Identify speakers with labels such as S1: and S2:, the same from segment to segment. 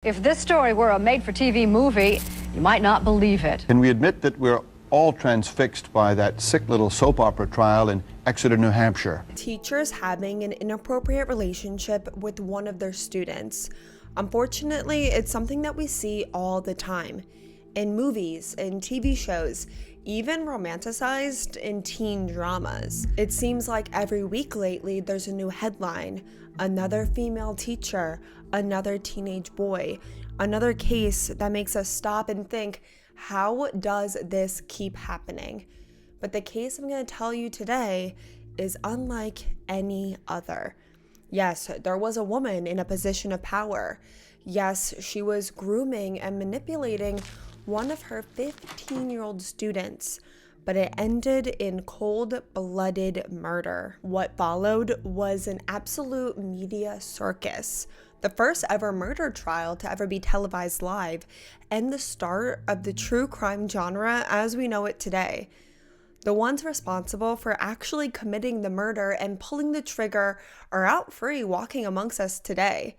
S1: If this story were a made-for-TV movie, you might not believe it.
S2: Can we admit that we're all transfixed by that sick little soap opera trial in Exeter, New Hampshire?
S3: Teachers having an inappropriate relationship with one of their students. Unfortunately, it's something that we see all the time. In movies, in TV shows, even romanticized in teen dramas. It seems like every week lately there's a new headline. Another female teacher, another teenage boy, another case that makes us stop and think, how does this keep happening? But the case I'm going to tell you today is unlike any other. Yes, there was a woman in a position of power. Yes, she was grooming and manipulating one of her 15-year-old students, but it ended in cold-blooded murder. What followed was an absolute media circus, the first ever murder trial to ever be televised live, and the start of the true crime genre as we know it today. The ones responsible for actually committing the murder and pulling the trigger are out free walking amongst us today.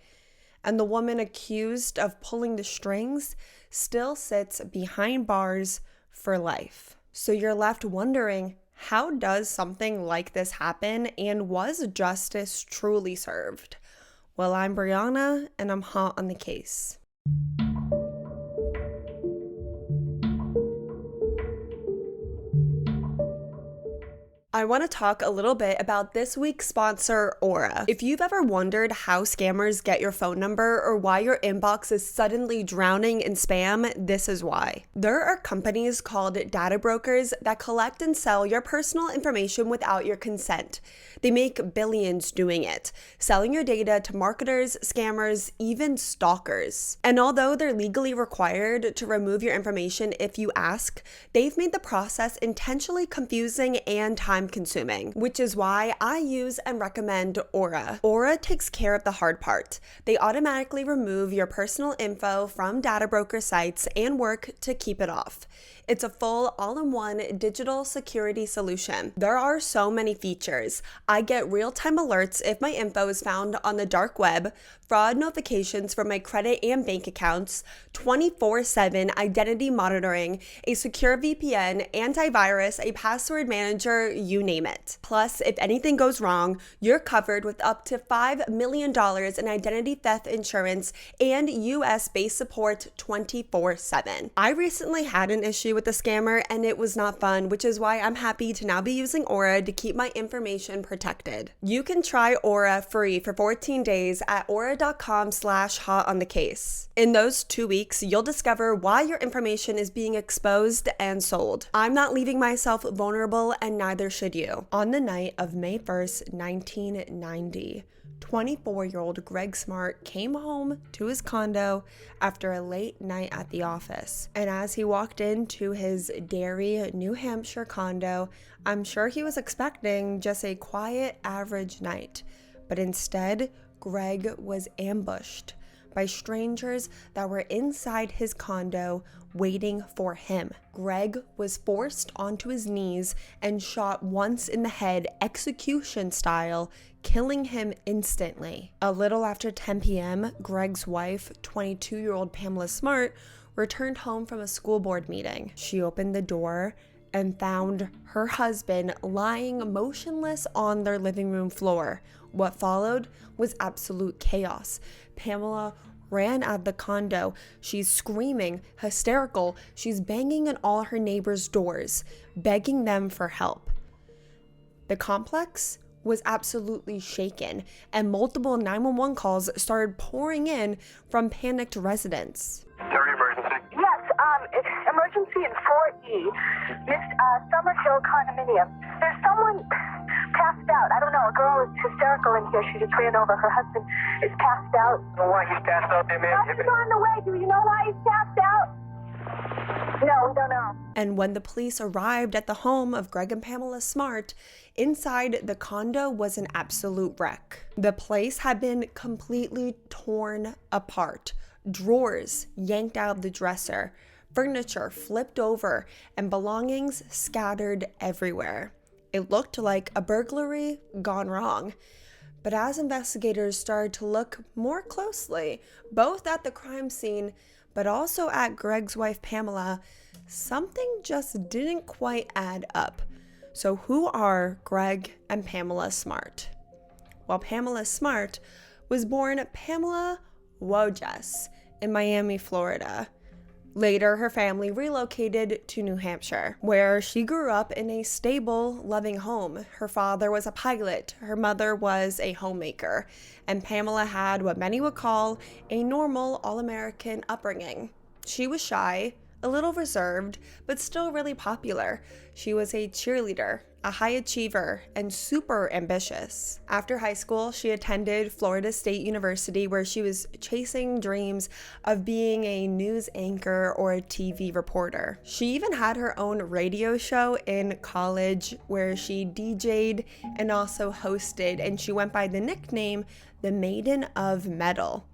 S3: And the woman accused of pulling the strings still sits behind bars for life. So you're left wondering, how does something like this happen, and was justice truly served? Well, I'm Brianna, and I'm hot on the case. I want to talk a little bit about this week's sponsor, Aura. If you've ever wondered how scammers get your phone number or why your inbox is suddenly drowning in spam, this is why. There are companies called data brokers that collect and sell your personal information without your consent. They make billions doing it, selling your data to marketers, scammers, even stalkers. And although they're legally required to remove your information if you ask, they've made the process intentionally confusing and time-consuming, which is why I use and recommend Aura. Aura takes care of the hard part. They automatically remove your personal info from data broker sites and work to keep it off. It's a full all-in-one digital security solution. There are so many features. I get real-time alerts if my info is found on the dark web, fraud notifications for my credit and bank accounts, 24/7 identity monitoring, a secure VPN, antivirus, a password manager, you name it. Plus, if anything goes wrong, you're covered with up to $5 million in identity theft insurance and US-based support 24/7. I recently had an issue with a scammer and it was not fun, which is why I'm happy to now be using Aura to keep my information protected. You can try Aura free for 14 days at aura.com/hotonthecase. In those 2 weeks, you'll discover why your information is being exposed and sold. I'm not leaving myself vulnerable, and neither should you. On the night of May 1st, 1990, 24-year-old Gregg Smart came home to his condo after a late night at the office. And as he walked into his Derry, New Hampshire condo, I'm sure he was expecting just a quiet, average night. But instead, Gregg was ambushed by strangers that were inside his condo waiting for him. Gregg was forced onto his knees and shot once in the head, execution style, killing him instantly. A little after 10 p.m., Gregg's wife, 22-year-old Pamela Smart, returned home from a school board meeting. She opened the door and found her husband lying motionless on their living room floor. What followed was absolute chaos. Pamela ran out of the condo. She's screaming, hysterical. She's banging on all her neighbors' doors, begging them for help. The complex was absolutely shaken, and multiple 911 calls started pouring in from panicked residents.
S4: Terry, emergency.
S5: Yes, emergency in 4E, Summerhill condominium. There's someone passed out. I don't know, a girl is hysterical in here. She just ran over. Her husband is passed out.
S4: You know why he's passed out there, man?
S5: He's on the way. Do you know why he's passed out? No, we don't know.
S3: And when the police arrived at the home of Gregg and Pamela Smart, inside the condo was an absolute wreck. The place had been completely torn apart. Drawers yanked out of the dresser, furniture flipped over, and belongings scattered everywhere. It looked like a burglary gone wrong. But as investigators started to look more closely, both at the crime scene, but also at Gregg's wife Pamela, something just didn't quite add up. So who are Gregg and Pamela Smart? Well, Pamela Smart was born Pamela Wojes in Miami, Florida. Later, her family relocated to New Hampshire, where she grew up in a stable, loving home. Her father was a pilot, her mother was a homemaker, and Pamela had what many would call a normal, all-American upbringing. She was shy, a little reserved, but still really popular. She was a cheerleader, a high achiever, and super ambitious. After high school, she attended Florida State University, where she was chasing dreams of being a news anchor or a TV reporter. She even had her own radio show in college where she DJ'd and also hosted, and she went by the nickname the Maiden of Metal.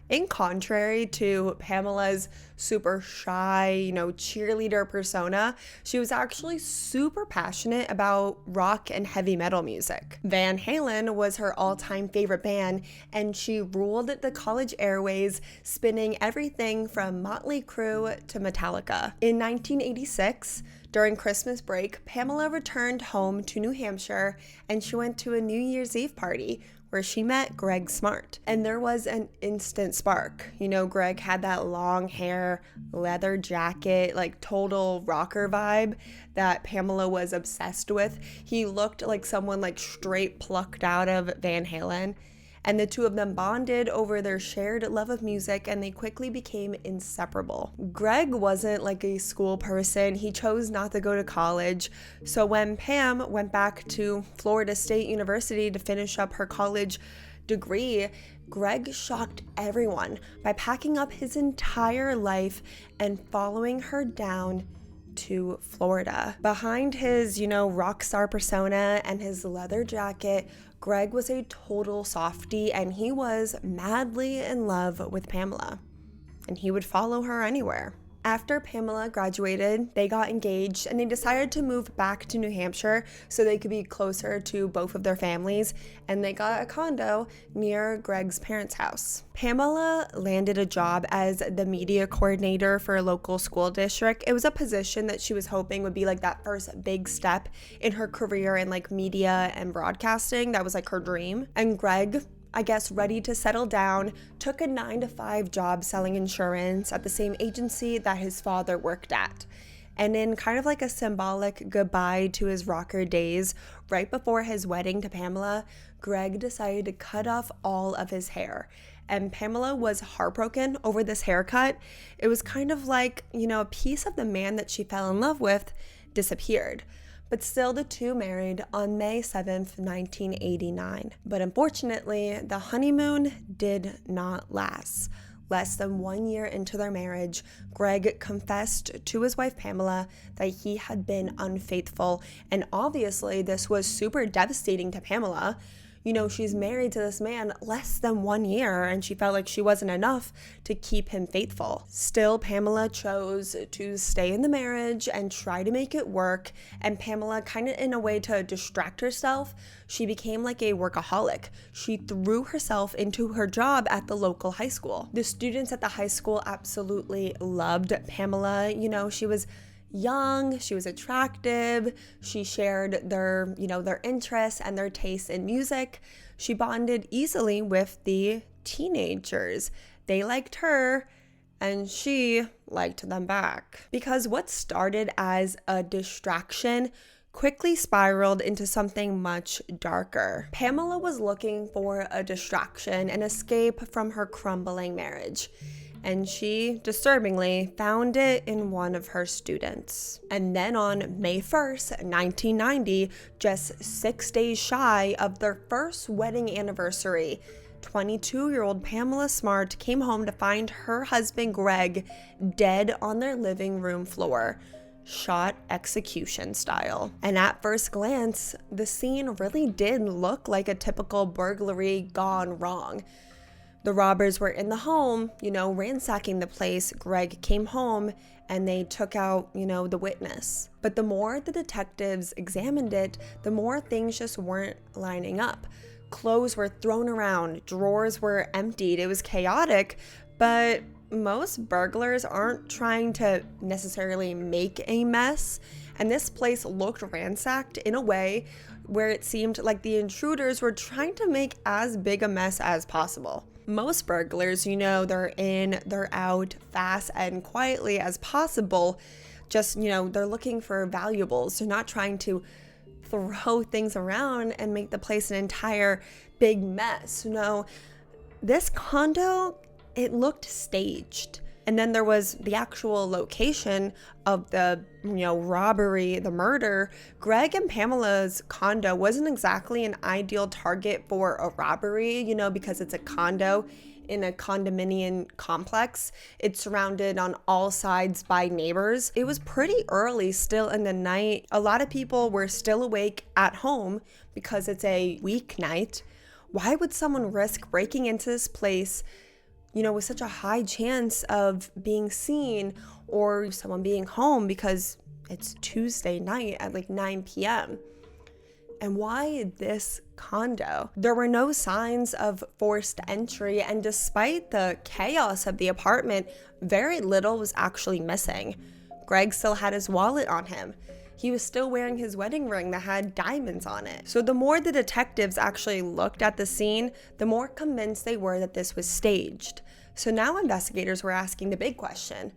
S3: In contrary to Pamela's super shy, cheerleader persona, she was actually super passionate about rock and heavy metal music. Van Halen was her all-time favorite band, and she ruled the college airways, spinning everything from Motley Crue to Metallica. In 1986, during Christmas break, Pamela returned home to New Hampshire, and she went to a New Year's Eve party where she met Gregg Smart. And there was an instant spark. Gregg had that long hair, leather jacket, total rocker vibe that Pamela was obsessed with. He looked like someone straight plucked out of Van Halen. And the two of them bonded over their shared love of music, and they quickly became inseparable. Gregg wasn't a school person. He chose not to go to college. So when Pam went back to Florida State University to finish up her college degree, Gregg shocked everyone by packing up his entire life and following her down to Florida. Behind his, rock star persona and his leather jacket, Gregg was a total softie, and he was madly in love with Pamela, and he would follow her anywhere. After Pamela graduated, they got engaged, and they decided to move back to New Hampshire so they could be closer to both of their families, and they got a condo near Gregg's parents' house. Pamela landed a job as the media coordinator for a local school district. It was a position that she was hoping would be that first big step in her career in media and broadcasting. That was her dream. And Gregg, I guess ready to settle down, took a 9-to-5 job selling insurance at the same agency that his father worked at. And in kind of a symbolic goodbye to his rocker days, right before his wedding to Pamela, Gregg decided to cut off all of his hair. And Pamela was heartbroken over this haircut. It was kind of a piece of the man that she fell in love with disappeared. But still, the two married on May 7th, 1989. But unfortunately, the honeymoon did not last. Less than 1 year into their marriage, Gregg confessed to his wife Pamela that he had been unfaithful. And obviously, this was super devastating to Pamela. She's married to this man less than 1 year, and she felt like she wasn't enough to keep him faithful. Still, Pamela chose to stay in the marriage and try to make it work. And Pamela, kind of in a way to distract herself, she became a workaholic. She threw herself into her job at the local high school. The students at the high school absolutely loved Pamela. She was young, she was attractive, she shared their interests and their tastes in music. She bonded easily with the teenagers. They liked her, and she liked them back. Because what started as a distraction quickly spiraled into something much darker. Pamela was looking for a distraction, an escape from her crumbling marriage. And she, disturbingly, found it in one of her students. And then on May 1st, 1990, just 6 days shy of their first wedding anniversary, 22-year-old Pamela Smart came home to find her husband Gregg dead on their living room floor, shot execution style. And at first glance, the scene really did look like a typical burglary gone wrong. The robbers were in the home, ransacking the place. Gregg came home and they took out, the witness. But the more the detectives examined it, the more things just weren't lining up. Clothes were thrown around, drawers were emptied. It was chaotic, but most burglars aren't trying to necessarily make a mess, and this place looked ransacked in a way where it seemed like the intruders were trying to make as big a mess as possible. Most burglars, they're in, they're out, fast and quietly as possible. Just, they're looking for valuables. They're not trying to throw things around and make the place an entire big mess. No, this condo, it looked staged. And then there was the actual location of the, robbery, the murder. Gregg and Pamela's condo wasn't exactly an ideal target for a robbery, because it's a condo in a condominium complex. It's surrounded on all sides by neighbors. It was pretty early still in the night. A lot of people were still awake at home because it's a weeknight. Why would someone risk breaking into this place, with such a high chance of being seen or someone being home because it's Tuesday night at like 9 p.m.? And why this condo? There were no signs of forced entry, and despite the chaos of the apartment, very little was actually missing. Gregg still had his wallet on him. He was still wearing his wedding ring that had diamonds on it. So the more the detectives actually looked at the scene, the more convinced they were that this was staged. So now investigators were asking the big question.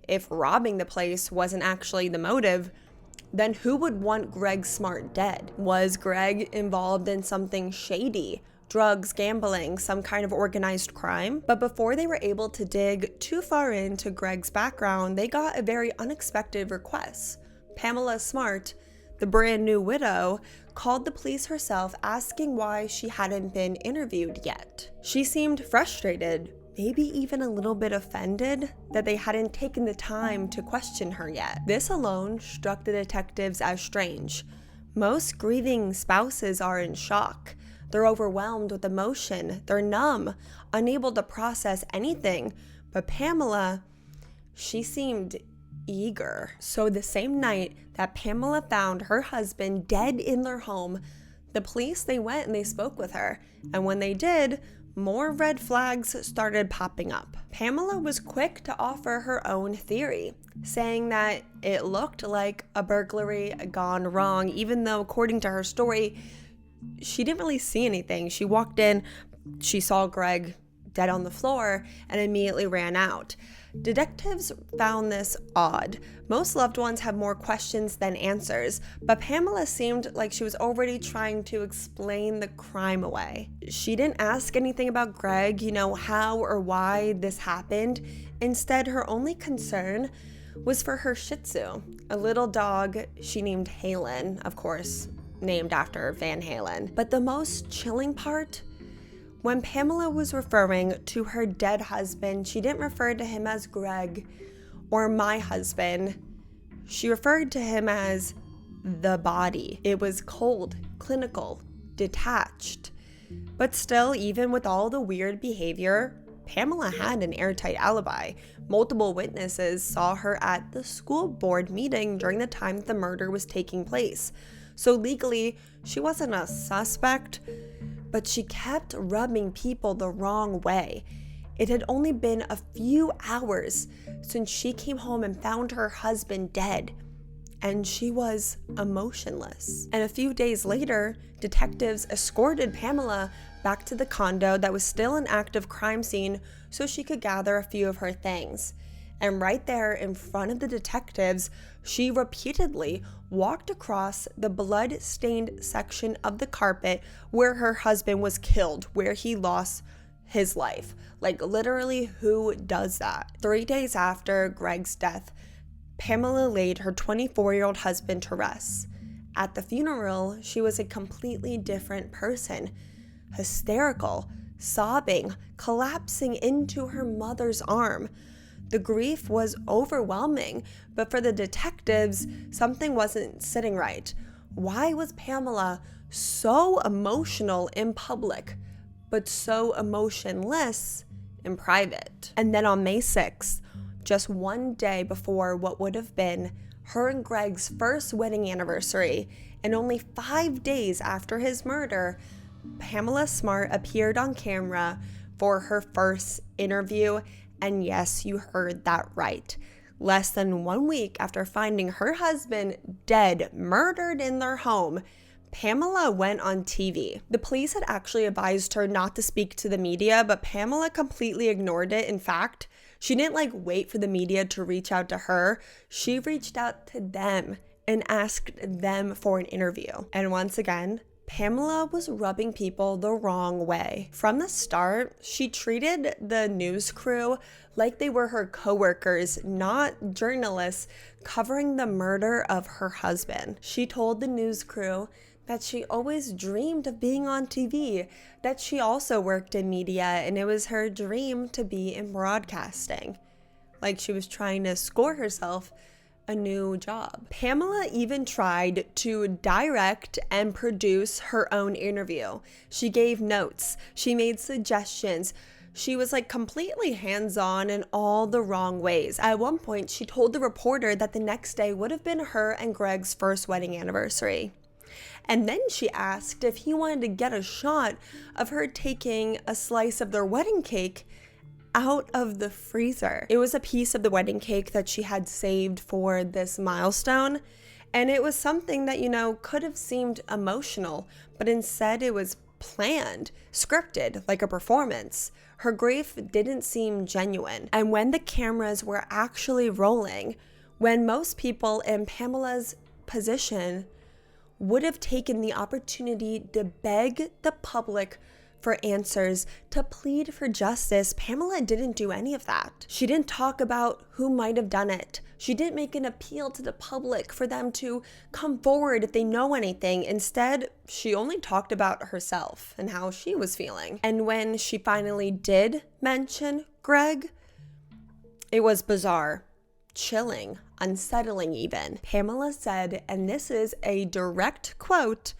S3: If robbing the place wasn't actually the motive, then who would want Gregg Smart dead? Was Gregg involved in something shady? Drugs, gambling, some kind of organized crime? But before they were able to dig too far into Gregg's background, they got a very unexpected request. Pamela Smart, the brand new widow, called the police herself asking why she hadn't been interviewed yet. She seemed frustrated, maybe even a little bit offended that they hadn't taken the time to question her yet. This alone struck the detectives as strange. Most grieving spouses are in shock. They're overwhelmed with emotion. They're numb, unable to process anything. But Pamela, she seemed eager. So the same night that Pamela found her husband dead in their home, the police, they went and they spoke with her. And when they did, more red flags started popping up. Pamela was quick to offer her own theory, saying that it looked like a burglary gone wrong, even though, according to her story, she didn't really see anything. She walked in, she saw Gregg dead on the floor, and immediately ran out. Detectives found this odd. Most loved ones have more questions than answers, but Pamela seemed like she was already trying to explain the crime away. She didn't ask anything about Gregg, how or why this happened. Instead, her only concern was for her Shih Tzu, a little dog she named Halen, of course, named after Van Halen. But the most chilling part, when Pamela was referring to her dead husband, she didn't refer to him as Gregg or my husband. She referred to him as the body. It was cold, clinical, detached. But still, even with all the weird behavior, Pamela had an airtight alibi. Multiple witnesses saw her at the school board meeting during the time that the murder was taking place. So legally, she wasn't a suspect, but she kept rubbing people the wrong way. It had only been a few hours since she came home and found her husband dead, and she was emotionless. And a few days later, detectives escorted Pamela back to the condo that was still an active crime scene so she could gather a few of her things. And right there in front of the detectives, she repeatedly walked across the blood-stained section of the carpet where her husband was killed, where he lost his life. Like, literally, who does that? 3 days after Gregg's death, Pamela laid her 24-year-old husband to rest. At the funeral, she was a completely different person. Hysterical, sobbing, collapsing into her mother's arm. The grief was overwhelming, but for the detectives, something wasn't sitting right. Why was Pamela so emotional in public, but so emotionless in private? And then on May 6th, just one day before what would have been her and Gregg's first wedding anniversary, and only 5 days after his murder, Pamela Smart appeared on camera for her first interview, and yes, you heard that right. Less than 1 week after finding her husband dead, murdered in their home, Pamela went on TV. The police had actually advised her not to speak to the media, but Pamela completely ignored it. In fact, she didn't wait for the media to reach out to her. She reached out to them and asked them for an interview. And once again, Pamela was rubbing people the wrong way. From the start, she treated the news crew like they were her coworkers, not journalists covering the murder of her husband. She told the news crew that she always dreamed of being on TV, that she also worked in media and it was her dream to be in broadcasting. Like she was trying to score herself a new job. Pamela even tried to direct and produce her own interview. She gave notes, she made suggestions. She was completely hands-on in all the wrong ways. At one point, she told the reporter that the next day would have been her and Gregg's first wedding anniversary. And then she asked if he wanted to get a shot of her taking a slice of their wedding cake out of the freezer. It was a piece of the wedding cake that she had saved for this milestone. And it was something that, could have seemed emotional, but instead it was planned, scripted, like a performance. Her grief didn't seem genuine. And when the cameras were actually rolling, when most people in Pamela's position would have taken the opportunity to beg the public for answers, to plead for justice, Pamela didn't do any of that. She didn't talk about who might have done it. She didn't make an appeal to the public for them to come forward if they know anything. Instead, she only talked about herself and how she was feeling. And when she finally did mention Gregg, it was bizarre, chilling, unsettling even. Pamela said, and this is a direct quote,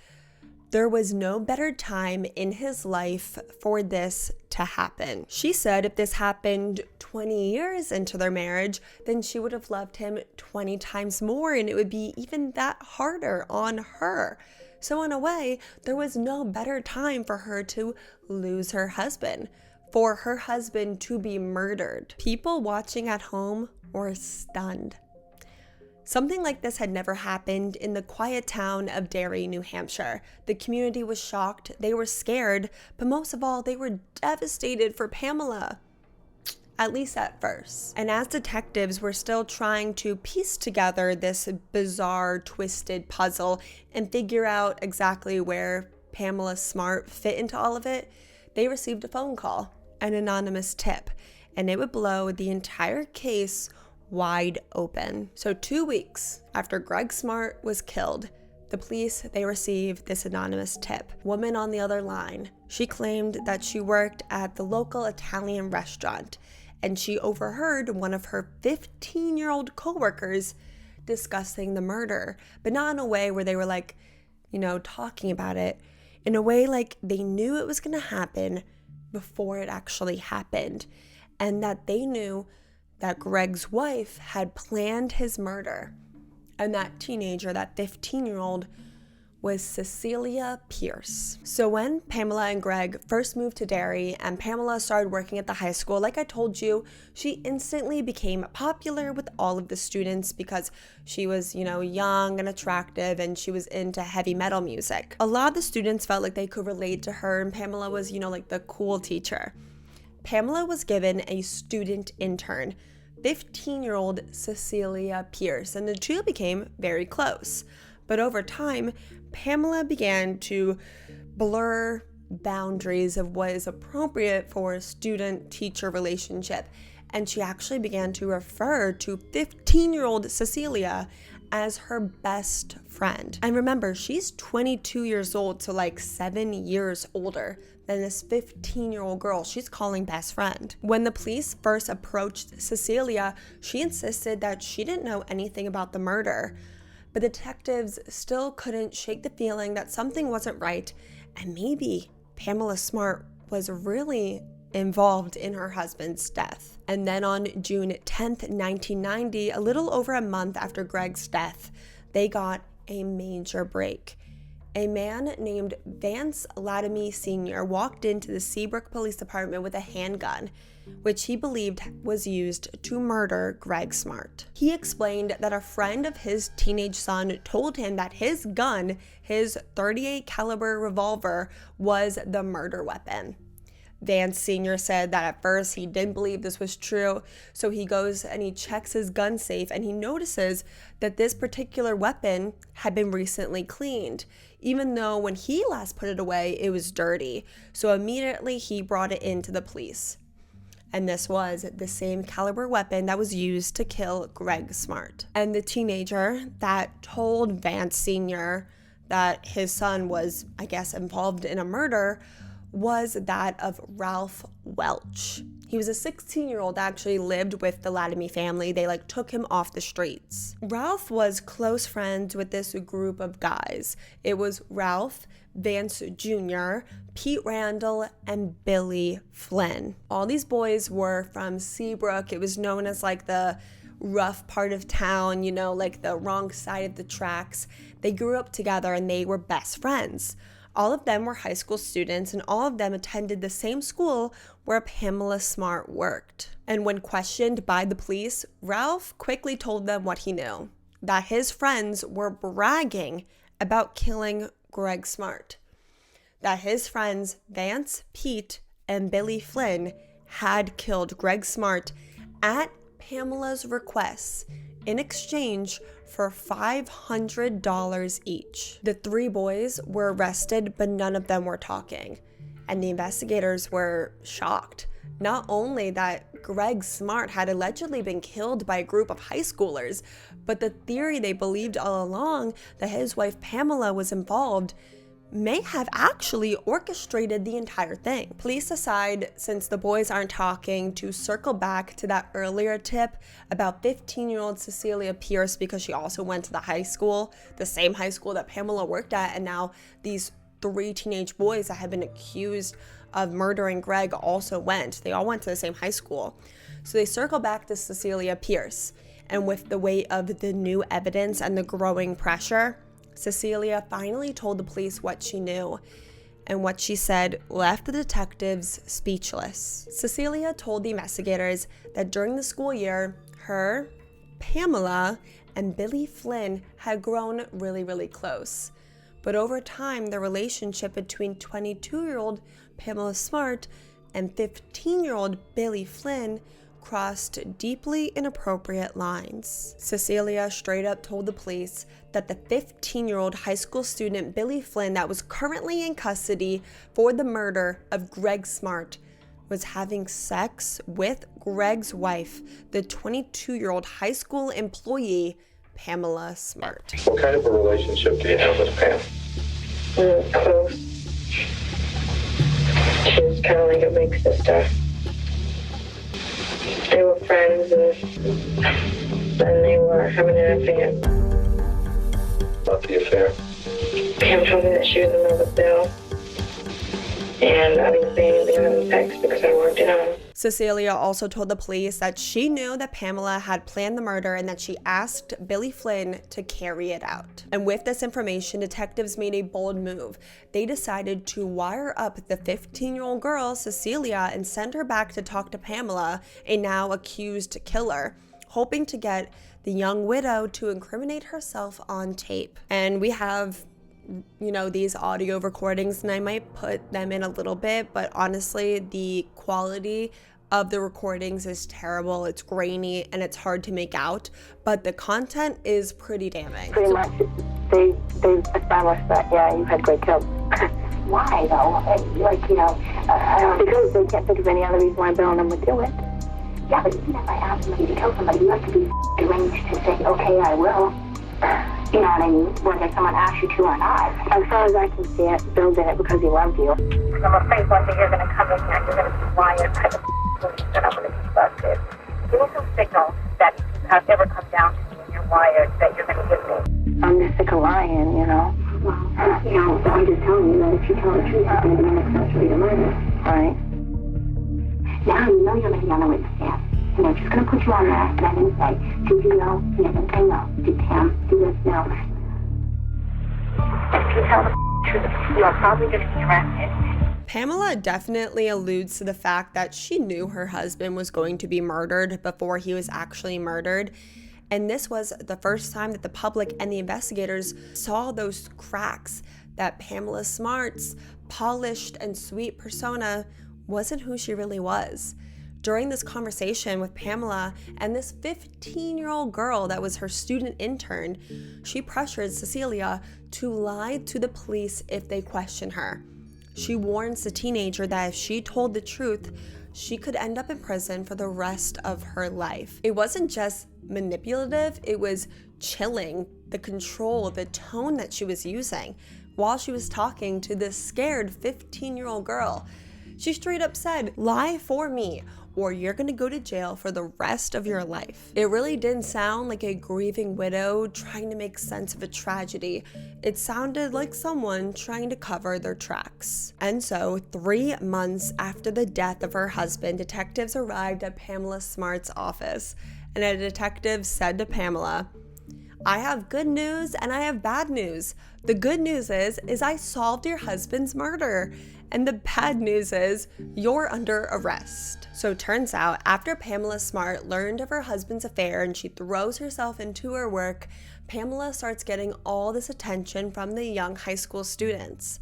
S3: "There was no better time in his life for this to happen." She said if this happened 20 years into their marriage, then she would have loved him 20 times more and it would be even that harder on her. So in a way, there was no better time for her to lose her husband, for her husband to be murdered. People watching at home were stunned. Something like this had never happened in the quiet town of Derry, New Hampshire. The community was shocked, they were scared, but most of all, they were devastated for Pamela. At least at first. And as detectives were still trying to piece together this bizarre, twisted puzzle and figure out exactly where Pamela Smart fit into all of it, they received a phone call, an anonymous tip, and it would blow the entire case wide open. So 2 weeks after Gregg Smart was killed, the police, they received this anonymous tip. Woman on the other line. She claimed that she worked at the local Italian restaurant and she overheard one of her 15-year-old coworkers discussing the murder, but not in a way where they were talking about it, in a way like they knew it was going to happen before it actually happened, and that they knew that Gregg's wife had planned his murder. And that teenager, that 15-year-old, was Cecilia Pierce. So when Pamela and Gregg first moved to Derry and Pamela started working at the high school, like I told you, she instantly became popular with all of the students because she was, young and attractive and she was into heavy metal music. A lot of the students felt like they could relate to her and Pamela was, the cool teacher. Pamela was given a student intern, 15-year-old Cecilia Pierce, and the two became very close. But over time, Pamela began to blur boundaries of what is appropriate for a student-teacher relationship, and she actually began to refer to 15-year-old Cecilia as her best friend. And remember, she's 22 years old, so 7 years older than this 15-year-old girl she's calling best friend. When the police first approached Cecilia, she insisted that she didn't know anything about the murder. But detectives still couldn't shake the feeling that something wasn't right, and maybe Pamela Smart was really involved in her husband's death. And then on June 10th, 1990, a little over a month after Gregg's death, they got a major break. a man named Vance Latimer Sr. walked into the Seabrook Police Department with a handgun, which he believed was used to murder Gregg Smart. He explained that a friend of his teenage son told him that his gun, his .38 caliber revolver, was the murder weapon. Vance Sr. said that at first he didn't believe this was true, so he goes and he checks his gun safe and he notices that this particular weapon had been recently cleaned, even though when he last put it away, it was dirty. So immediately he brought it into the police. And this was the same caliber weapon that was used to kill Gregg Smart. And the teenager that told Vance Sr. that his son was, I guess, involved in a murder was that of Ralph Welch. He was a 16-year-old that actually lived with the Latimer family. They took him off the streets. Ralph was close friends with this group of guys. It was Ralph, Vance Jr., Pete Randall, and Billy Flynn. All these boys were from Seabrook. It was known as the rough part of town, the wrong side of the tracks. They grew up together and they were best friends. All of them were high school students, and all of them attended the same school where Pamela Smart worked. And when questioned by the police, Ralph quickly told them what he knew, that his friends were bragging about killing Gregg Smart, that his friends Vance, Pete, and Billy Flynn had killed Gregg Smart at Pamela's request in exchange for $500 each. The three boys were arrested, but none of them were talking. And the investigators were shocked. Not only that Gregg Smart had allegedly been killed by a group of high schoolers, but the theory they believed all along that his wife Pamela was involved may have actually orchestrated the entire thing. Police decide, since the boys aren't talking, to circle back to that earlier tip about 15-year-old Cecilia Pierce, because she also went to the high school, the same high school that Pamela worked at, and now these three teenage boys that had been accused of murdering Gregg also went. They all went to the same high school. So they circle back to Cecilia Pierce, and with the weight of the new evidence and the growing pressure, Cecilia finally told the police what she knew, and what she said left the detectives speechless. Cecilia told the investigators that during the school year, her, Pamela, and Billy Flynn had grown really, really close. But over time, the relationship between 22-year-old Pamela Smart and 15-year-old Billy Flynn crossed deeply inappropriate lines. Cecilia straight up told the police that the 15-year-old high school student Billy Flynn that was currently in custody for the murder of Gregg Smart was having sex with Gregg's wife, the 22-year-old high school employee, Pamela Smart.
S4: What kind of a relationship do you have with Pam?
S5: Close. She was kind of like a big sister. They were friends, and then they were having an affair.
S4: About the affair?
S5: Pam told me that she was in love with Bill, and I didn't say anything on the text because I worked it out.
S3: Cecilia also told the police that she knew that Pamela had planned the murder and that she asked Billy Flynn to carry it out. And with this information, detectives made a bold move. They decided to wire up the 15-year-old girl, Cecilia, and send her back to talk to Pamela, a now accused killer, hoping to get the young widow to incriminate herself on tape. And we have these audio recordings, and I might put them in a little bit, but honestly, the quality of the recordings is terrible. It's grainy and it's hard to make out, but the content is pretty damning.
S5: Pretty much, they established that, yeah, you had Gregg killed. Why, though? Because they can't think of any other reason why Bill and them would do it. Yeah, but even if I asked somebody to kill somebody, you have to be deranged to say, okay, I will. You know what I mean? Whether someone asks you to or not. As far as I can see it, Bill did it because he loved you. I'm afraid one day you're going to come in here and you're going to be wired by the police and I'm going to be busted. Give me some signal that you have ever come down to me and you're wired that you're going to give me. I'm just sick of lying, Well, I'm just telling you that if you tell the truth, it's going to be an accessory to murder. Right. Now you know you're going to be on the witness stand. And they're just going to put you on there, and I'm going to say, did you know? You're going to say no. Did Pam do this? No. If you tell the truth, you are probably going to be arrested.
S3: Pamela definitely alludes to the fact that she knew her husband was going to be murdered before he was actually murdered. And this was the first time that the public and the investigators saw those cracks, that Pamela Smart's polished and sweet persona wasn't who she really was. During this conversation with Pamela and this 15-year-old girl that was her student intern, she pressured Cecilia to lie to the police if they question her. She warns the teenager that if she told the truth, she could end up in prison for the rest of her life. It wasn't just manipulative, it was chilling. The control, the tone that she was using while she was talking to this scared 15-year-old girl. She straight up said, "Lie for me, or you're gonna go to jail for the rest of your life." It really didn't sound like a grieving widow trying to make sense of a tragedy. It sounded like someone trying to cover their tracks. And so, 3 months after the death of her husband, detectives arrived at Pamela Smart's office, and a detective said to Pamela, "I have good news and I have bad news. The good news is I solved your husband's murder. And the bad news is you're under arrest." So it turns out, after Pamela Smart learned of her husband's affair and she throws herself into her work, Pamela starts getting all this attention from the young high school students.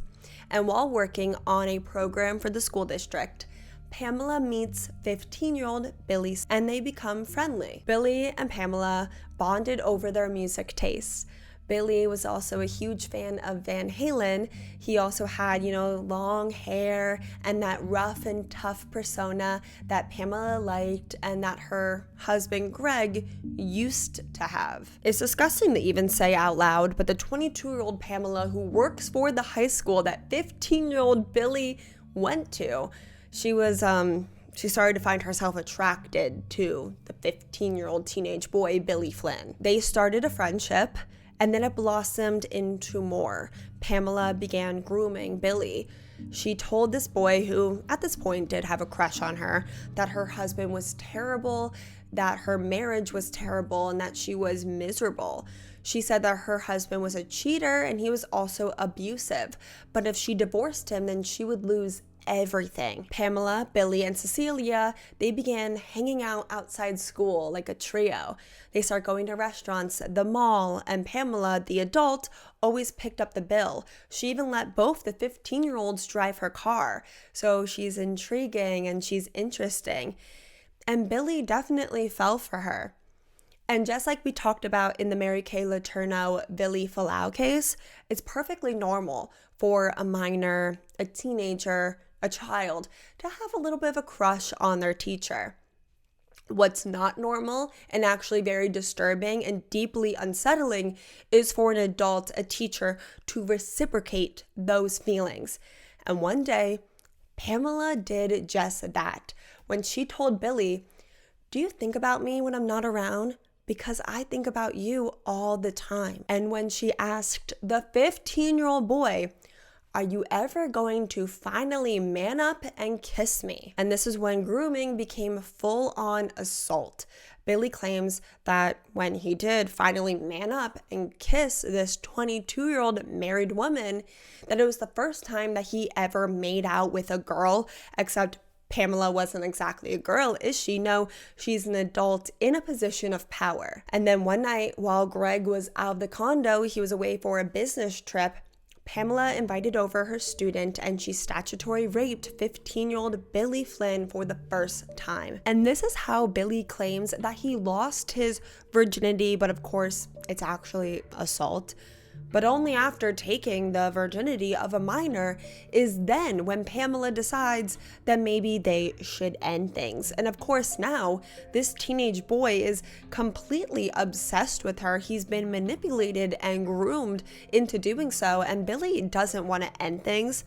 S3: And while working on a program for the school district, Pamela meets 15-year-old Billy and they become friendly. Billy and Pamela bonded over their music tastes. Billy was also a huge fan of Van Halen. He also had, long hair and that rough and tough persona that Pamela liked and that her husband Gregg used to have. It's disgusting to even say out loud, but the 22-year-old Pamela who works for the high school that 15-year-old Billy went to, she started to find herself attracted to the 15-year-old teenage boy, Billy Flynn. They started a friendship, and then it blossomed into more. Pamela began grooming Billy. She told this boy, who at this point did have a crush on her, that her husband was terrible, that her marriage was terrible, and that she was miserable. She said that her husband was a cheater and he was also abusive, but if she divorced him, then she would lose everything. Pamela, Billy, and Cecilia, they began hanging out outside school like a trio. They start going to restaurants, the mall, and Pamela, the adult, always picked up the bill. She even let both the 15-year-olds drive her car. So she's intriguing and she's interesting. And Billy definitely fell for her. And just like we talked about in the Mary Kay Letourneau Billy Falau case, it's perfectly normal for a minor, a teenager, a child to have a little bit of a crush on their teacher. What's not normal and actually very disturbing and deeply unsettling is for an adult, a teacher, to reciprocate those feelings. And one day, Pamela did just that when she told Billy, "Do you think about me when I'm not around? Because I think about you all the time." And when she asked the 15-year-old boy, "Are you ever going to finally man up and kiss me?" And this is when grooming became full-on assault. Billy claims that when he did finally man up and kiss this 22-year-old married woman, that it was the first time that he ever made out with a girl, except Pamela wasn't exactly a girl, is she? No, she's an adult in a position of power. And then one night, while Gregg was out of the condo, he was away for a business trip, Pamela invited over her student and she statutory raped 15-year-old Billy Flynn for the first time. And this is how Billy claims that he lost his virginity, but of course, it's actually assault. But only after taking the virginity of a minor is then when Pamela decides that maybe they should end things. And of course now, this teenage boy is completely obsessed with her. He's been manipulated and groomed into doing so, and Billy doesn't want to end things.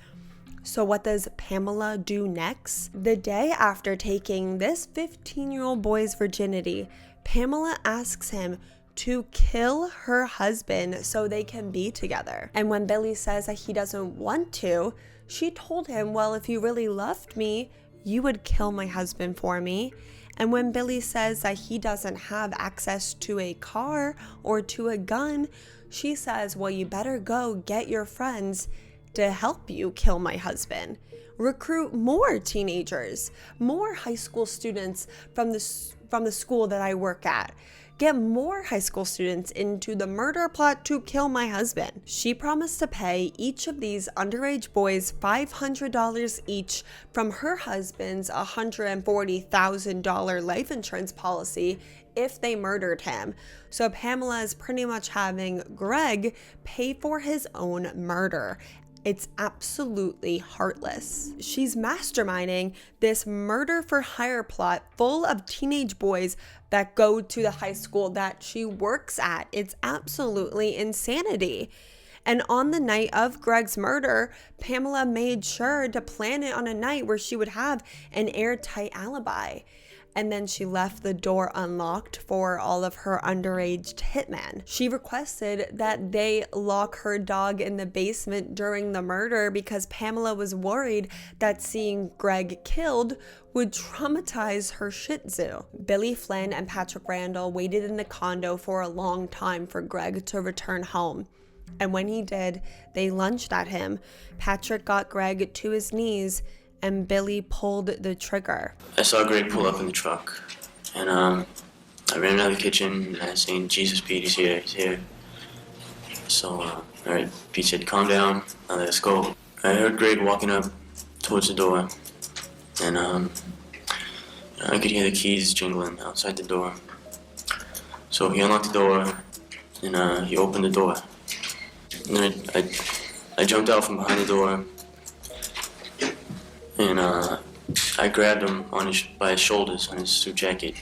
S3: So what does Pamela do next? The day after taking this 15-year-old boy's virginity, Pamela asks him to kill her husband so they can be together. And when Billy says that he doesn't want to, she told him, "Well, if you really loved me, you would kill my husband for me." And when Billy says that he doesn't have access to a car or to a gun, She says, well, you better go get your friends to help you kill my husband. Recruit more teenagers, more high school students from the school that I work at. Get more high school students into the murder plot to kill my husband. She promised to pay each of these underage boys $500 each from her husband's $140,000 life insurance policy if they murdered him. So Pamela is pretty much having Gregg pay for his own murder. It's absolutely heartless. She's masterminding this murder for hire plot full of teenage boys that go to the high school that she works at. It's absolutely insanity. And on the night of Gregg's murder, Pamela made sure to plan it on a night where she would have an airtight alibi. And then she left the door unlocked for all of her underage hitmen. She requested that they lock her dog in the basement during the murder because Pamela was worried that seeing Gregg killed would traumatize her Shih Tzu. Billy Flynn and Patrick Randall waited in the condo for a long time for Gregg to return home. And when he did, they lunged at him. Patrick got Gregg to his knees and Billy pulled the trigger.
S6: I saw Gregg pull up in the truck, and I ran out of the kitchen, and I was saying, Jesus, Pete, he's here, he's here. So, all right, Pete said, calm down, let's go. I heard Gregg walking up towards the door, and I could hear the keys jingling outside the door. So he unlocked the door, and he opened the door. And then I jumped out from behind the door, and I grabbed him by his shoulders on his suit jacket,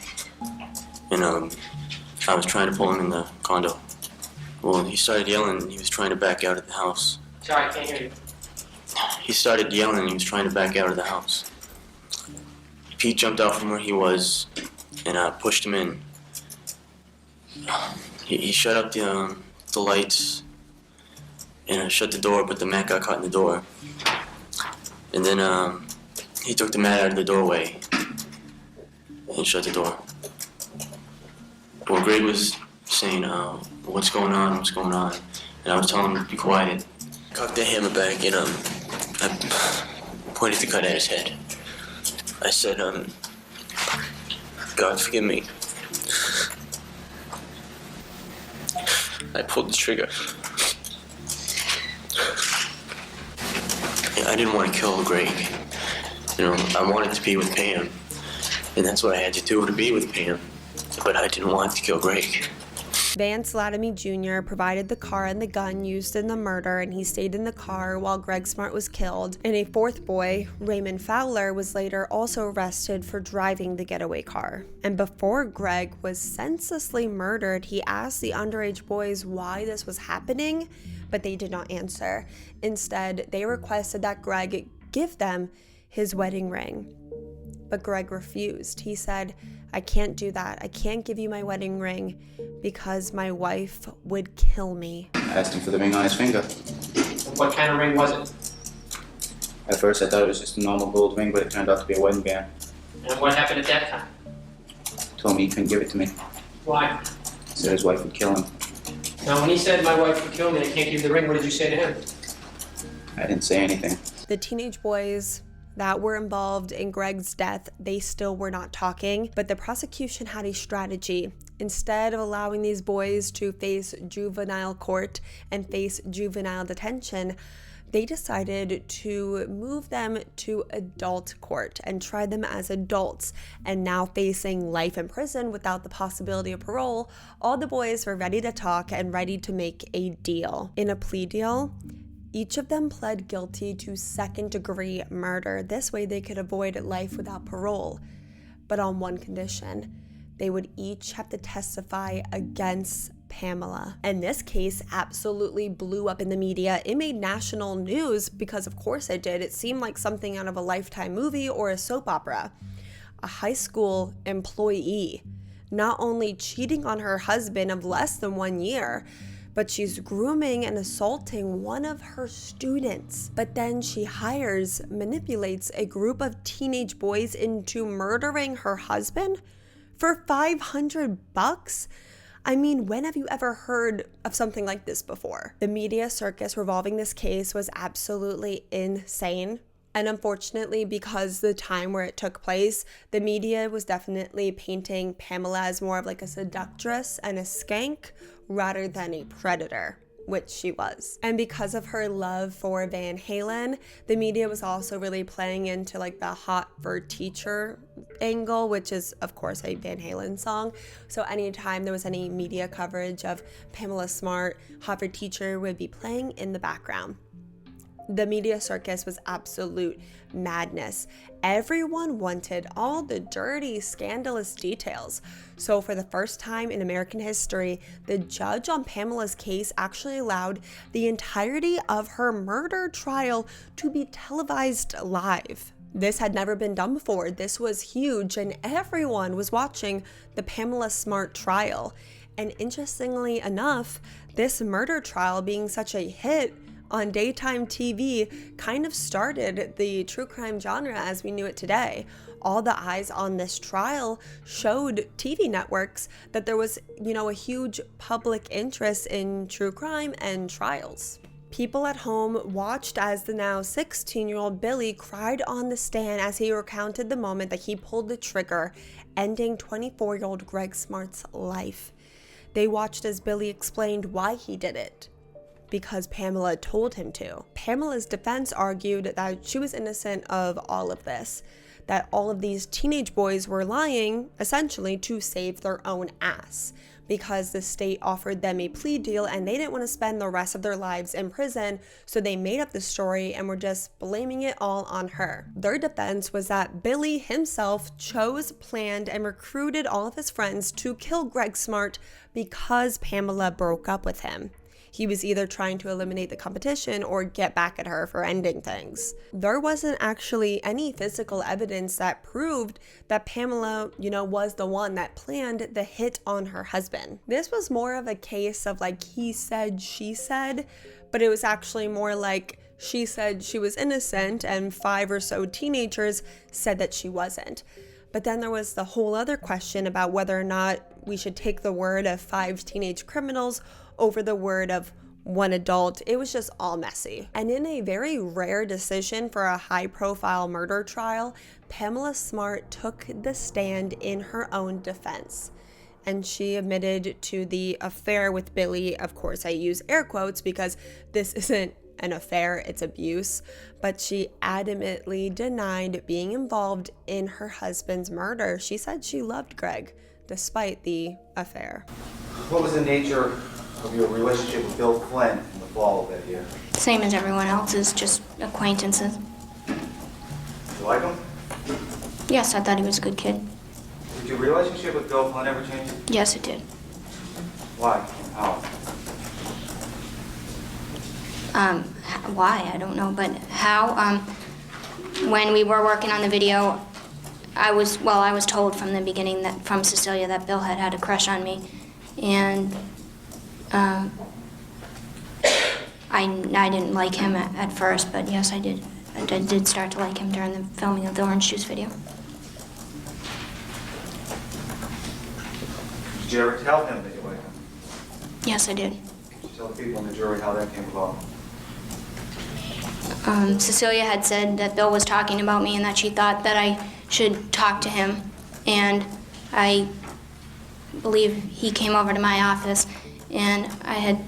S6: and I was trying to pull him in the condo. Well, he started yelling and he was trying to back out of the house.
S7: Sorry, I can't hear you.
S6: He started yelling and he was trying to back out of the house. Pete jumped out from where he was and pushed him in. He shut up the lights and shut the door, but the mat got caught in the door. And then he took the mat out of the doorway and shut the door. Well, Gregg was saying, what's going on, what's going on? And I was telling him to be quiet. I cocked the hammer back and I pointed the gun at his head. I said, God forgive me. I pulled the trigger. I didn't want to kill Gregg. I wanted to be with Pam, and that's what I had to do, to be with Pam. But I didn't want to kill Gregg.
S3: Vance Latomy Jr. provided the car and the gun used in the murder, and he stayed in the car while Gregg Smart was killed. And a fourth boy, Raymond Fowler, was later also arrested for driving the getaway car. And before Gregg was senselessly murdered, he asked the underage boys why this was happening, but they did not answer. Instead, they requested that Gregg give them his wedding ring. But Gregg refused. He said, I can't do that. I can't give you my wedding ring because my wife would kill me.
S8: I asked him for the ring on his finger.
S7: What kind of ring was it?
S8: At first I thought it was just a normal gold ring, but it turned out to be a wedding band.
S7: And what happened at that time?
S8: He told me he couldn't give it to me.
S7: Why?
S8: He said his wife would kill him.
S7: Now, when he said my wife would kill me, I can't give you the ring, what did you say to him?
S8: I didn't say anything.
S3: The teenage boys that were involved in Gregg's death, they still were not talking, but the prosecution had a strategy. Instead of allowing these boys to face juvenile court and face juvenile detention, they decided to move them to adult court and try them as adults. And now facing life in prison without the possibility of parole, all the boys were ready to talk and ready to make a deal. In a plea deal, each of them pled guilty to second-degree murder. This way they could avoid life without parole, but on one condition. They would each have to testify against Pamela. And this case absolutely blew up in the media. It made national news because of course it did. It seemed like something out of a Lifetime movie or a soap opera. A high school employee not only cheating on her husband of less than 1 year, but she's grooming and assaulting one of her students. But then she manipulates a group of teenage boys into murdering her husband for $500. I mean, when have you ever heard of something like this before? The media circus revolving this case was absolutely insane. And unfortunately, because the time where it took place, the media was definitely painting Pamela as more of like a seductress and a skank rather than a predator, which she was. And because of her love for Van Halen, the media was also really playing into like the hot for teacher angle, which is of course a Van Halen song. So anytime there was any media coverage of Pamela Smart, hot for teacher would be playing in the background. The media circus was absolute madness. Everyone wanted all the dirty, scandalous details. So for the first time in American history, the judge on Pamela's case actually allowed the entirety of her murder trial to be televised live. This had never been done before. This was huge, and everyone was watching the Pamela Smart trial. And interestingly enough, this murder trial being such a hit on daytime TV kind of started the true crime genre as we knew it today. All the eyes on this trial showed TV networks that there was, a huge public interest in true crime and trials. People at home watched as the now 16-year-old Billy cried on the stand as he recounted the moment that he pulled the trigger, ending 24-year-old Gregg Smart's life. They watched as Billy explained why he did it. Because Pamela told him to. Pamela's defense argued that she was innocent of all of this, that all of these teenage boys were lying, essentially, to save their own ass, because the state offered them a plea deal and they didn't want to spend the rest of their lives in prison, so they made up the story and were just blaming it all on her. Their defense was that Billy himself chose, planned, and recruited all of his friends to kill Gregg Smart because Pamela broke up with him. He was either trying to eliminate the competition or get back at her for ending things. There wasn't actually any physical evidence that proved that Pamela, was the one that planned the hit on her husband. This was more of a case of like he said, she said, but it was actually more like she said she was innocent and 5 or so teenagers said that she wasn't. But then there was the whole other question about whether or not we should take the word of 5 teenage criminals over the word of 1 adult. It was just all messy. And in a very rare decision for a high-profile murder trial, Pamela Smart took the stand in her own defense. And she admitted to the affair with Billy. Of course, I use air quotes because this isn't an affair, it's abuse. But she adamantly denied being involved in her husband's murder. She said she loved Gregg, despite the affair.
S8: What was the nature of your relationship with Bill Flynn in the fall of that year?
S9: Same as everyone else's, just acquaintances.
S8: You like him?
S9: Yes, I thought he was a good kid.
S8: Did your relationship with Bill Flynn ever change?
S9: Yes, it did.
S8: Why? How?
S9: Why? I don't know, but how? When we were working on the video, I was told from the beginning from Cecilia that Bill had a crush on me, and I didn't like him at first, but yes, I did. I did start to like him during the filming of the Orange Juice video.
S8: Did you ever tell him that you liked him?
S9: Yes, I did.
S8: Did you tell the people in the jury how that came about?
S9: Cecilia had said that Bill was talking about me and that she thought that I should talk to him, and I believe he came over to my office, and I had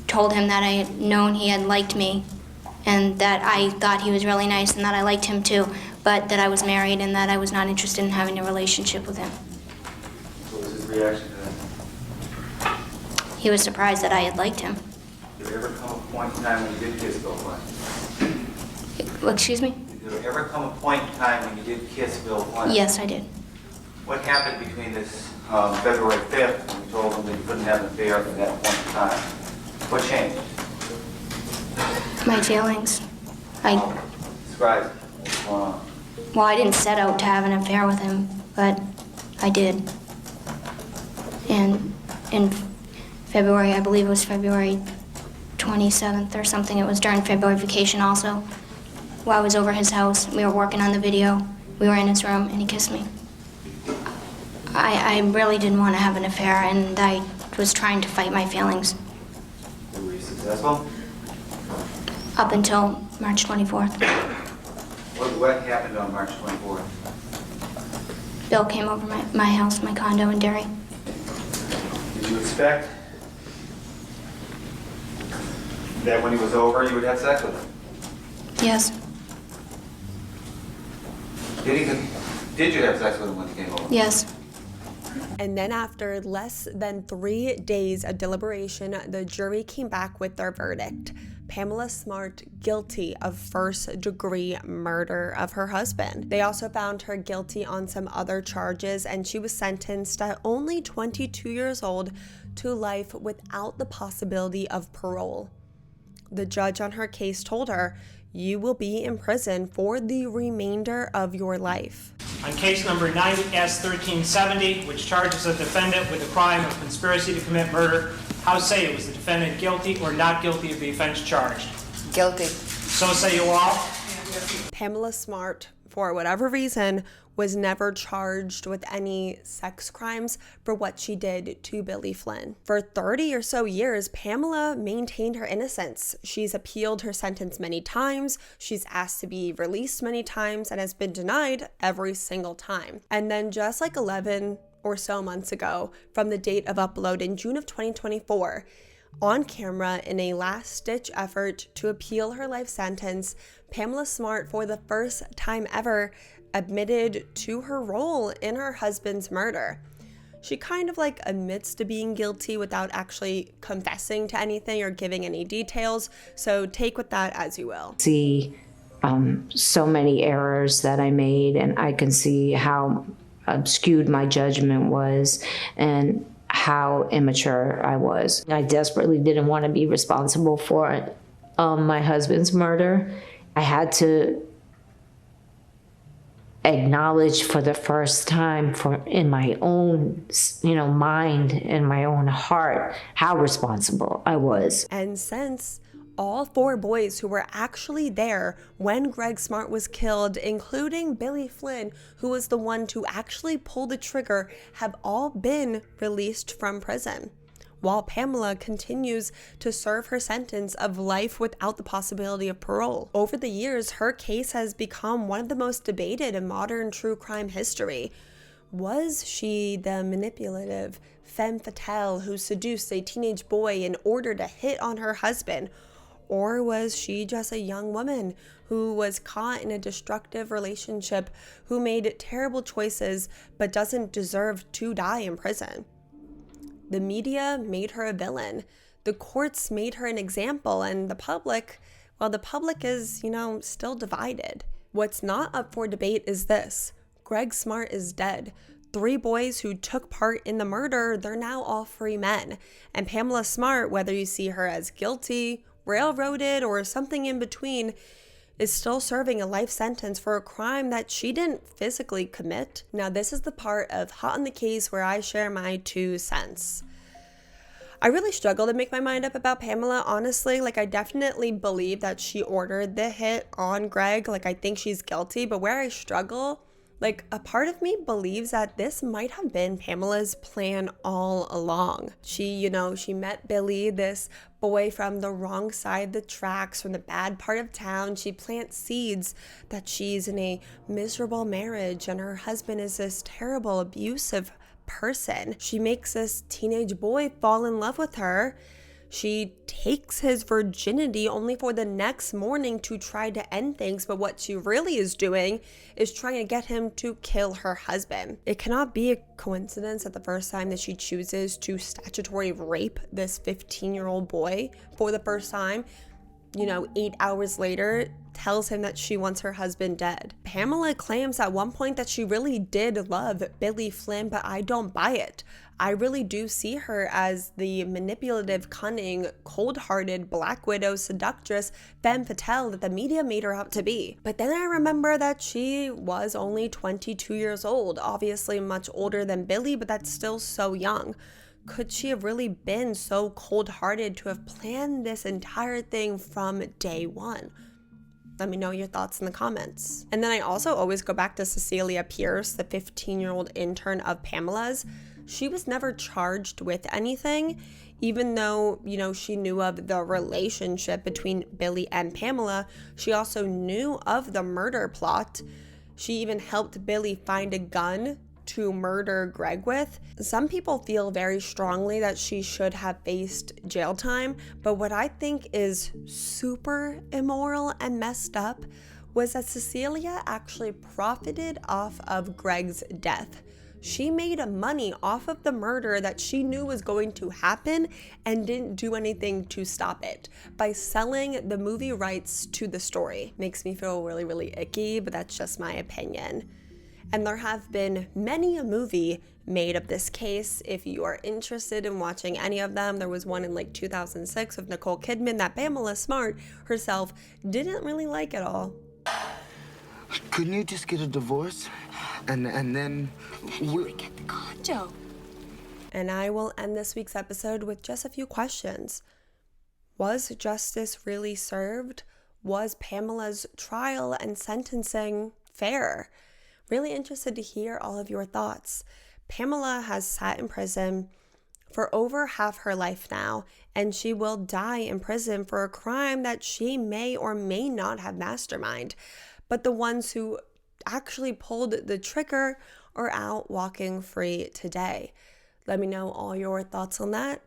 S9: told him that I had known he had liked me and that I thought he was really nice and that I liked him too, but that I was married and that I was not interested in having a relationship with him.
S8: What was his reaction to that?
S9: He was surprised that I had liked him.
S8: Did there ever come a point in time when you did kiss Bill Flynn?
S9: Excuse me?
S8: Did there ever come a point in time when you did kiss Bill Flynn?
S9: Yes, I did.
S8: What happened between this February 5th when you told him that you couldn't have an affair at that point in time? What changed?
S9: My feelings.
S8: Describe what's going on.
S9: Well, I didn't set out to have an affair with him, but I did. And in February, I believe it was February 27th or something, it was during February vacation also, while I was over his house, we were working on the video, we were in his room, and he kissed me. I really didn't want to have an affair, and I was trying to fight my feelings
S8: Were you successful?
S9: up until March 24th.
S8: What happened on March 24th?
S9: Bill came over my house, my condo in Derry.
S8: Did you expect that when he was over, you would have sex with him?
S9: Yes,
S8: Did you have sex with him when he came over?
S9: yes.
S3: And then after less than 3 days of deliberation, the jury came back with their verdict. Pamela Smart guilty of first-degree murder of her husband. They also found her guilty on some other charges, and she was sentenced at only 22 years old to life without the possibility of parole. The judge on her case told her, "You will be in prison for the remainder of your life."
S10: On case number 90S1370, which charges a defendant with the crime of conspiracy to commit murder, how say you, was the defendant guilty or not guilty of the offense charged?
S11: Guilty.
S10: So say you all.
S3: Pamela Smart, for whatever reason, was never charged with any sex crimes for what she did to Billy Flynn. For 30 or so years, Pamela maintained her innocence. She's appealed her sentence many times, she's asked to be released many times, and has been denied every single time. And then just like 11 or so months ago, from the date of upload in June of 2024, on camera, in a last-ditch effort to appeal her life sentence, Pamela Smart, for the first time ever, admitted to her role in her husband's murder. She kind of like admits to being guilty without actually confessing to anything or giving any details, so take with that as you will.
S11: See so many errors that I made, and I can see how skewed my judgment was and how immature I was. I desperately didn't want to be responsible for my husband's murder. I had to acknowledge for the first time in my own, mind and my own heart how responsible I was.
S3: And since all 4 boys who were actually there when Gregg Smart was killed, including Billy Flynn, who was the one to actually pull the trigger, have all been released from prison, while Pamela continues to serve her sentence of life without the possibility of parole. Over the years, her case has become one of the most debated in modern true crime history. Was she the manipulative femme fatale who seduced a teenage boy in order to hit on her husband? Or was she just a young woman who was caught in a destructive relationship, who made terrible choices but doesn't deserve to die in prison? The media made her a villain. The courts made her an example, and the public is, still divided. What's not up for debate is this: Gregg Smart is dead. 3 boys who took part in the murder, they're now all free men. And Pamela Smart, whether you see her as guilty, railroaded, or something in between, is still serving a life sentence for a crime that she didn't physically commit. Now, this is the part of Hot on the Case where I share my 2 cents. I really struggle to make my mind up about Pamela, honestly. I definitely believe that she ordered the hit on Gregg. I think she's guilty, but where I struggle, a part of me believes that this might have been Pamela's plan all along. She met Billy, this boy from the wrong side of the tracks, from the bad part of town. She plants seeds that she's in a miserable marriage and her husband is this terrible, abusive person. She makes this teenage boy fall in love with her. She takes his virginity only for the next morning to try to end things, but what she really is doing is trying to get him to kill her husband. It cannot be a coincidence that the first time that she chooses to statutory rape this 15-year-old boy for the first time, 8 hours later, tells him that she wants her husband dead. Pamela claims at one point that she really did love Billy Flynn, but I don't buy it. I really do see her as the manipulative, cunning, cold-hearted, Black Widow, seductress, femme fatale that the media made her out to be. But then I remember that she was only 22 years old, obviously much older than Billy, but that's still so young. Could she have really been so cold-hearted to have planned this entire thing from day one? Let me know your thoughts in the comments. And then I also always go back to Cecilia Pierce, the 15-year-old intern of Pamela's. she was never charged with anything, even though, she knew of the relationship between Billy and Pamela. She also knew of the murder plot. She even helped Billy find a gun to murder Gregg with. Some people feel very strongly that she should have faced jail time, but what I think is super immoral and messed up was that Cecilia actually profited off of Gregg's death. She made money off of the murder that she knew was going to happen and didn't do anything to stop it by selling the movie rights to the story. Makes me feel really, really icky, but that's just my opinion. And there have been many a movie made of this case. If you are interested in watching any of them, there was one in 2006 with Nicole Kidman that Pamela Smart herself didn't really like at all.
S12: Couldn't you just get a divorce? And then we
S3: get the condo. And I will end this week's episode with just a few questions. Was justice really served? Was Pamela's trial and sentencing fair? Really interested to hear all of your thoughts. Pamela has sat in prison for over half her life now, and she will die in prison for a crime that she may or may not have masterminded. But the ones who actually pulled the trigger are out walking free today. Let me know all your thoughts on that,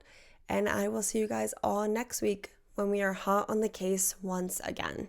S3: and I will see you guys all next week when we are hot on the case once again.